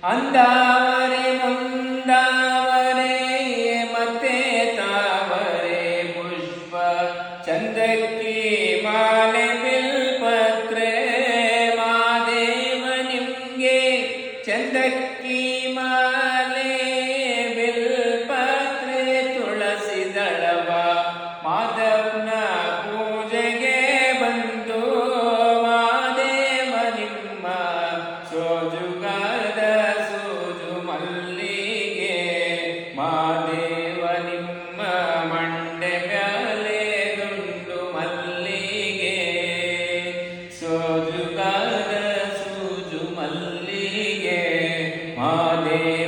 ಅಂದಾವರೆ ಮುಂದಾವರೆ ಮತ್ತೆ ತಾವರೆ ಪುಷ್ಪ ಚಂದಕ್ಕಿ ಮಾಲೆ ಬಿಲ್ಪತ್ರೆ ಮಾದೇವ ನಿಮ್ಗೆ ಚಂದಕ್ಕಿ ಮಾಲೆ ಬಿಲ್ಪತ್ರೆ ತುಳಸಿ ದಳವ ಮಾಧವನ ಪೂಜೆಗೆ ಬಂದು ಮಾದೇವ ನಿಮ್ಮ ಸೋಜುಗಾದ ಸೂಜು ಮಲ್ಲಿಗೆ ಮಾದೇವ ನಿಮ್ಮ ಮಂಡೆ ಮ್ಯಾಲೆ ದುಂಡು ಮಲ್ಲಿಗೆ ಸೋಜುಗಾದ ಸೂಜು ಮಲ್ಲಿಗೆ ಮಾದೇವ